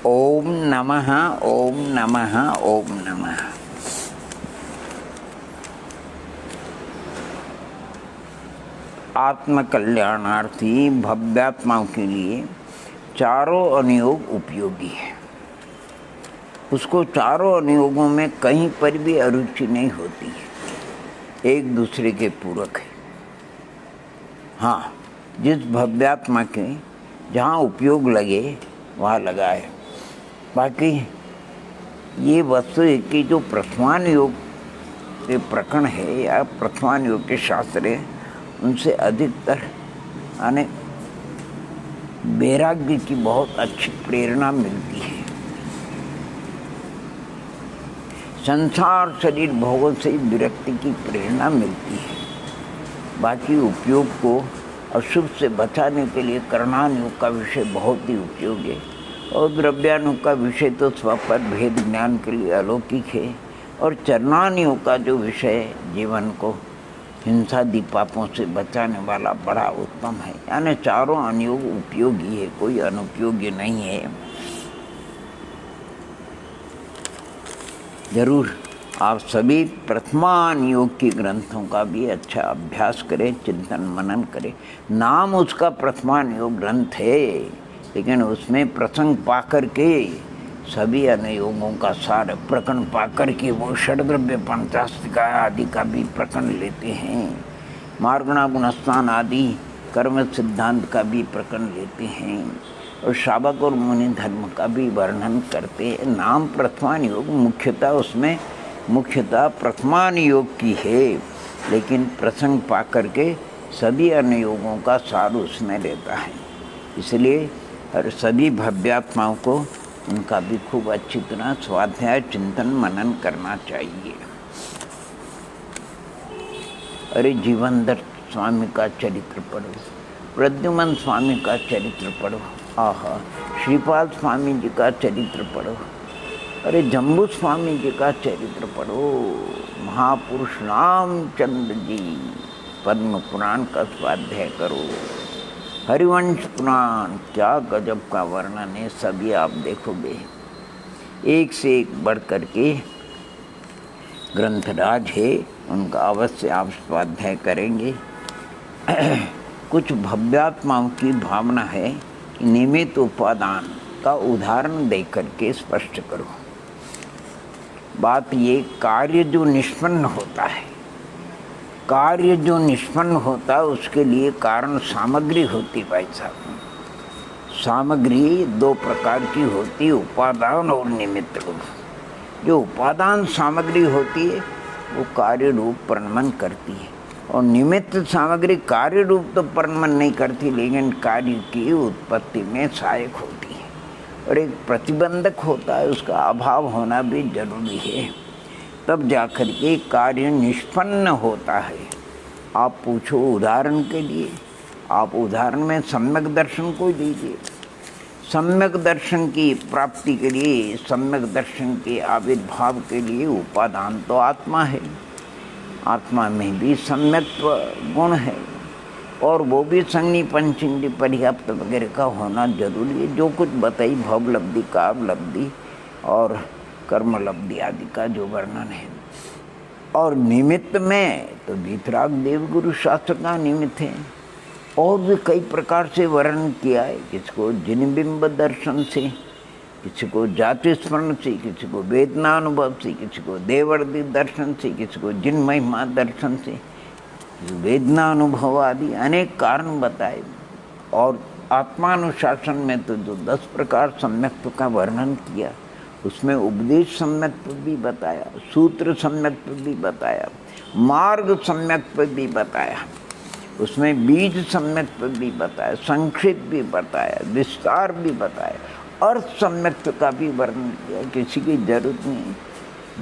ओम नमः ओम नमः ओम नमः। आत्मकल्याणार्थी भव्यात्माओं के लिए चारों अनुयोग उपयोगी है। उसको चारों अनुयोगों में कहीं पर भी अरुचि नहीं होती है, एक दूसरे के पूरक है। हाँ, जिस भव्यात्मा के जहाँ उपयोग लगे वहाँ लगाए। बाकी ये वस्तु है कि जो प्रथमान योग के प्रकरण है या प्रथमान योग के शास्त्र है, उनसे अधिकतर यानी वैराग्य की बहुत अच्छी प्रेरणा मिलती है। संसार शरीर भोगों से विरक्ति की प्रेरणा मिलती है। बाकी उपयोग को अशुभ से बचाने के लिए करणानुयोग का विषय बहुत ही उपयोगी है, और द्रव्यानुयोग का विषय तो स्वपर भेद ज्ञान के लिए अलौकिक है, और चरणानुयोग का जो विषय जीवन को हिंसादि पापों से बचाने वाला बड़ा उत्तम है। यानी चारों अनुयोग उपयोगी है, कोई अनुपयोगी नहीं है। जरूर आप सभी प्रथमान योग की ग्रंथों का भी अच्छा अभ्यास करें, चिंतन मनन करें। नाम उसका प्रथमान योग ग्रंथ है, लेकिन उसमें प्रसंग पा कर के सभी अनुयोगों का सार प्रकरण पा कर के वो षड्द्रव्य पंचास्तिका आदि का भी प्रकरण लेते हैं। मार्गणा गुणस्थान आदि कर्म सिद्धांत का भी प्रकरण लेते हैं, और शावक और मुनि धर्म का भी वर्णन करते हैं। नाम प्रथमान योग मुख्यतः प्रथमान योग की है, लेकिन प्रसंग पा करके सभी अनुयोगों का सार उसमें रहता है। इसलिए हर सभी भव्यात्माओं को उनका भी खूब अच्छी तरह स्वाध्याय चिंतन मनन करना चाहिए। अरे जीवनदत्त स्वामी का चरित्र पढ़ो, प्रद्युमन स्वामी का चरित्र पढ़ो, आहा श्रीपाद स्वामी जी का चरित्र पढ़ो, अरे जम्बू स्वामी जी का चरित्र पढ़ो, महापुरुष रामचंद्र जी पद्म पुराण का स्वाध्याय करो, हरिवंश पुराण क्या गजब का वर्णन है, सभी आप देखोगे। एक से एक बढ़ कर के ग्रंथराज है, उनका अवश्य आप स्वाध्याय करेंगे। कुछ भव्यात्माओं की भावना है कि निमित्त उपादान का उदाहरण दे करके स्पष्ट करो। बात ये, कार्य जो निष्पन्न होता है, कार्य जो निष्पन्न होता है उसके लिए कारण सामग्री होती। भाई साहब, सामग्री दो प्रकार की होती, उपादान और निमित्त रूप। जो उपादान सामग्री होती है वो कार्य रूप परिणमन करती है, और निमित्त सामग्री कार्य रूप तो परिणमन नहीं करती, लेकिन कार्य की उत्पत्ति में सहायक होती है। और एक प्रतिबंधक होता है, उसका अभाव होना भी जरूरी है, तब जाकर के कार्य निष्पन्न होता है। आप पूछो उदाहरण के लिए, आप उदाहरण में सम्यक दर्शन को दीजिए। सम्यक दर्शन की प्राप्ति के लिए, सम्यक दर्शन के आविर्भाव के लिए उपादान तो आत्मा है। आत्मा में भी सम्यक्त्व गुण है, और वो भी संज्ञी पंचेंद्रिय पर्याप्त वगैरह का होना जरूरी है। जो कुछ बताई भवलब्धि, काव्यलब्धि और कर्मलब्धि आदि का जो वर्णन है। और निमित्त में तो वीतराग देवगुरु शास्त्र का निमित्त है, और भी कई प्रकार से वर्णन किया है। किसी जिनबिंब दर्शन से, किसी को जाति स्मरण से, किसी को वेदनानुभव से, किसी को देवर्दि दर्शन से, किसी को जिन महिमा दर्शन से, वेदना अनुभव आदि अनेक कारण बताए। और आत्मानुशासन में तो जो 10 प्रकार सम्यक्त्व का वर्णन किया, उसमें उपदेश सम्यक्त्व भी बताया, सूत्र सम्यक्त्व भी बताया, मार्ग सम्यक्त्व भी बताया, उसमें बीज सम्यक्त्व भी बताया, संक्षिप्त भी बताया, विस्तार भी बताया, अर्थ सम्यक्त्व का भी वर्णन किया। किसी की जरूरत नहीं,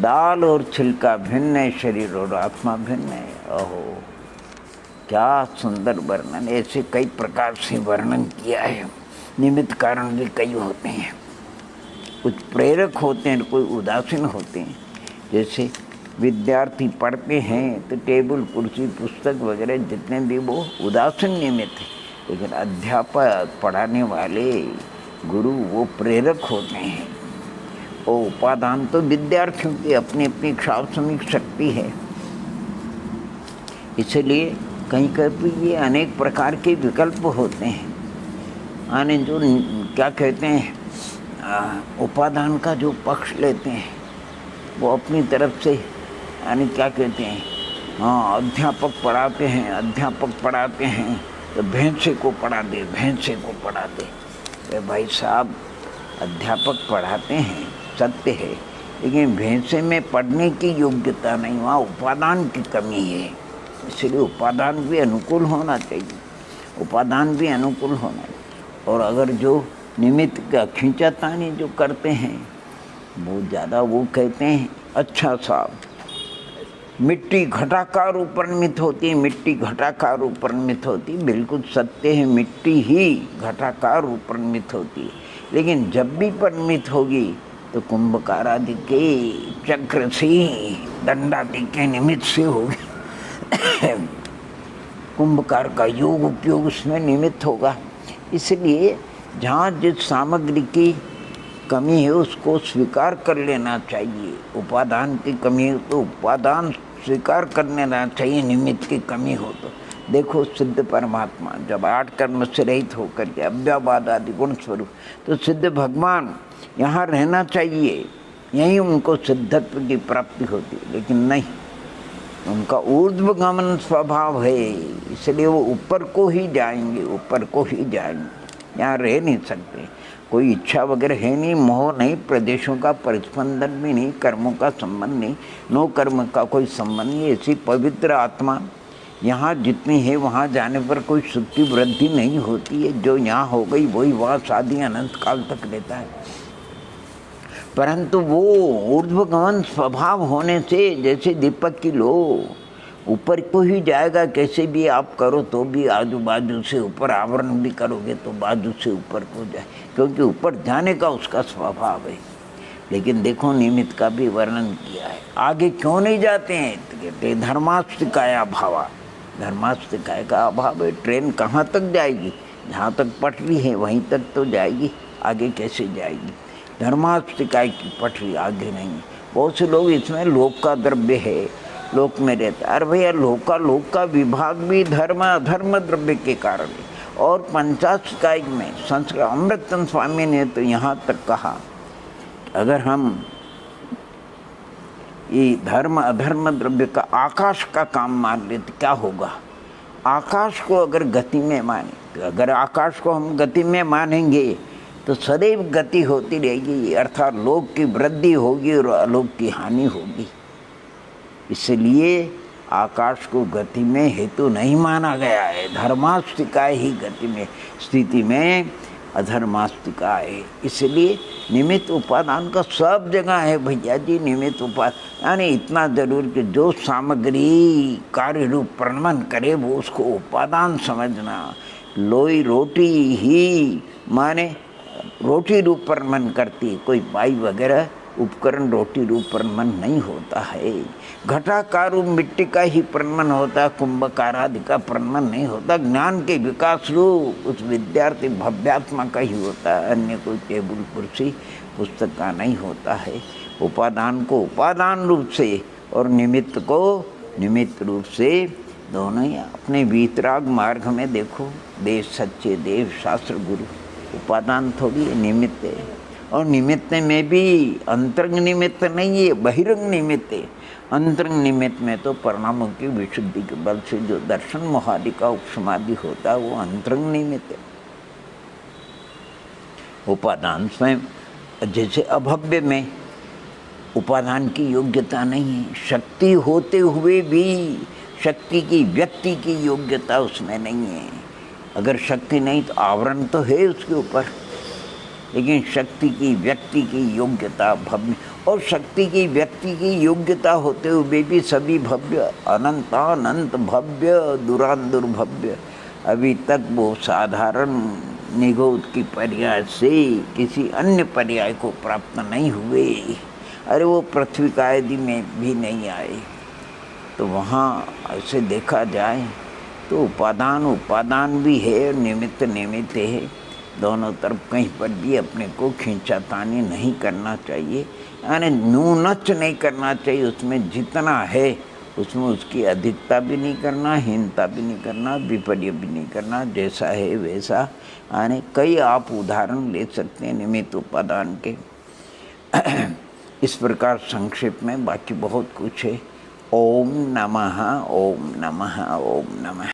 दाल और छिलका भिन्न है, शरीर और आत्मा भिन्न है। ओहो क्या सुंदर वर्णन, ऐसे कई प्रकार से वर्णन किया है। निमित्त कारण भी कई होते हैं, कुछ प्रेरक होते हैं, कोई उदासीन होते हैं। जैसे विद्यार्थी पढ़ते हैं तो टेबल कुर्सी पुस्तक वगैरह जितने भी वो उदासीन निमित्त है, लेकिन अध्यापक पढ़ाने वाले गुरु वो प्रेरक होते हैं, और उपादान तो विद्यार्थियों की अपनी अपनी क्षावसमिक शक्ति है। इसलिए कहीं कभी ये अनेक प्रकार के विकल्प होते हैं। आने जो क्या कहते हैं, उपादान का जो पक्ष लेते हैं वो अपनी तरफ से, यानी क्या कहते हैं, हाँ अध्यापक पढ़ाते हैं तो भैंसे को पढ़ा दे, भैंसे को पढ़ा दे। तो भाई साहब, अध्यापक पढ़ाते हैं सत्य है, लेकिन भैंसे में पढ़ने की योग्यता नहीं, वहाँ उपादान की कमी है। इसलिए उपादान भी अनुकूल होना चाहिए, उपादान भी अनुकूल होना चाहिए। और अगर जो निमित्त का खींचातानी जो करते हैं वो ज़्यादा, वो कहते हैं अच्छा साहब मिट्टी घटाकार उपरिमित होती है, मिट्टी घटाकार उपरिमित होती है, बिल्कुल सत्य है, मिट्टी ही घटाकार उपरिमित होती है। लेकिन जब भी परिमित होगी तो कुंभकार आदि के चक्र से, दंडादि के निमित्त से होगी। कुंभकार का योग उपयोग उसमें निमित्त होगा। इसलिए जहाँ जिस सामग्री की कमी है उसको स्वीकार कर लेना चाहिए। उपादान की कमी हो तो उपादान स्वीकार कर लेना चाहिए, निमित्त की कमी हो तो। देखो सिद्ध परमात्मा जब 8 कर्म से रहित होकर के अव्ययवाद आदि गुण स्वरूप, तो सिद्ध भगवान यहाँ रहना चाहिए, यहीं उनको सिद्धत्व की प्राप्ति होती है। लेकिन नहीं, उनका ऊर्ध्वगमन स्वभाव है, इसलिए वो ऊपर को ही जाएंगे, ऊपर को ही जाएंगे, यहाँ रह नहीं सकते। कोई इच्छा वगैरह है नहीं, मोह नहीं, प्रदेशों का परिस्पंदन भी नहीं, कर्मों का संबंध नहीं, नो कर्म का कोई संबंध नहीं। ऐसी पवित्र आत्मा यहाँ जितनी है वहाँ जाने पर कोई सुख की वृद्धि नहीं होती है। जो यहाँ हो गई वही वहाँ शादी अनंत काल तक रहता है। परंतु वो ऊर्ध्वगमन स्वभाव होने से, जैसे दीपक की लो ऊपर को ही जाएगा, कैसे भी आप करो तो भी आजू बाजू से ऊपर, आवरण भी करोगे तो बाजू से ऊपर को जाए, क्योंकि ऊपर जाने का उसका स्वभाव है। लेकिन देखो निमित्त का भी वर्णन किया है। आगे क्यों नहीं जाते हैं तो कहते हैं धर्मास्तिकाया भावा, धर्मास्तिकाय का अभाव है। ट्रेन कहाँ तक जाएगी, जहाँ तक पटरी है वहीं तक तो जाएगी, आगे कैसे जाएगी। धर्मास्तिकाय की पटरी आगे नहीं। बहुत से लोग इसमें लोक का द्रव्य है, लोक में रहता है। अरे भैया लोक का विभाग भी धर्म अधर्म द्रव्य के कारण है। और पंचास्तिकाय में संस्कृत अमृतन स्वामी ने तो यहाँ तक कहा, अगर हम ये धर्म अधर्म द्रव्य का आकाश का काम मान ले तो क्या होगा। आकाश को अगर गति में माने, तो अगर आकाश को हम गति में मानेंगे तो सदैव गति होती रहेगी, अर्थात लोक की वृद्धि होगी और अलोक की हानि होगी। इसलिए आकाश को गति में हेतु नहीं माना गया है। धर्मास्तिकाय ही गति में स्थिति में अधर्मास्तिकाय है। इसलिए निमित्त उपादान का सब जगह है भैया जी। निमित्त उपादान यानी इतना जरूर कि जो सामग्री कार्य रूप प्रणमन करे वो उसको उपादान समझना। लोई रोटी ही माने रोटी रूप प्रणमन करती है, कोई बाई वगैरह उपकरण रोटी रूप प्रणमन नहीं होता है। घटाकार रूप मिट्टी का ही प्रणमन होता है, कुंभकार आदि का प्रणमन नहीं होता। ज्ञान के विकास रूप उस विद्यार्थी भव्यात्मा का ही होता है, अन्य कोई टेबल कुर्सी पुस्तक का नहीं होता है। उपादान को उपादान रूप से और निमित्त को निमित्त रूप से दोनों ही अपने वीतराग मार्ग में देखो। देव सच्चे देव शास्त्र गुरु उपादान थोड़ी निमित्त है। और निमित्त में भी अंतरंग निमित्त नहीं है, बहिरंग निमित्त है। अंतरंग निमित्त में तो परिणामों की विशुद्धि के बल से जो दर्शन मोहादि का उपशमादि होता है वो अंतरंग निमित्त है। उपादान स्वयं जैसे अभव्य में उपादान की योग्यता नहीं है, शक्ति होते हुए भी शक्ति की व्यक्ति की योग्यता उसमें नहीं है। अगर शक्ति नहीं तो आवरण तो है उसके ऊपर, लेकिन शक्ति की व्यक्ति की योग्यता भव्य, और शक्ति की व्यक्ति की योग्यता होते हुए भी सभी भव्य, अनंतानंत भव्य, दुरांदुर्भव्य, अभी तक वो साधारण निगोद की पर्याय से किसी अन्य पर्याय को प्राप्त नहीं हुए। अरे वो पृथ्वी का आदि में भी नहीं आए। तो वहाँ ऐसे देखा जाए तो उपादान उपादान भी है और निमित्त निमित्त है। दोनों तरफ कहीं पर भी अपने को खींचातानी नहीं करना चाहिए, यानी न्यूनच नहीं करना चाहिए। उसमें जितना है उसमें उसकी अधिकता भी नहीं करना, हीनता भी नहीं करना, विपर्य भी नहीं करना, जैसा है वैसा। यानी कई आप उदाहरण ले सकते हैं निमित्त उपादान के। इस प्रकार संक्षेप में, बाकी बहुत कुछ है। ओम नमः, ओम नमः, ओम नमः।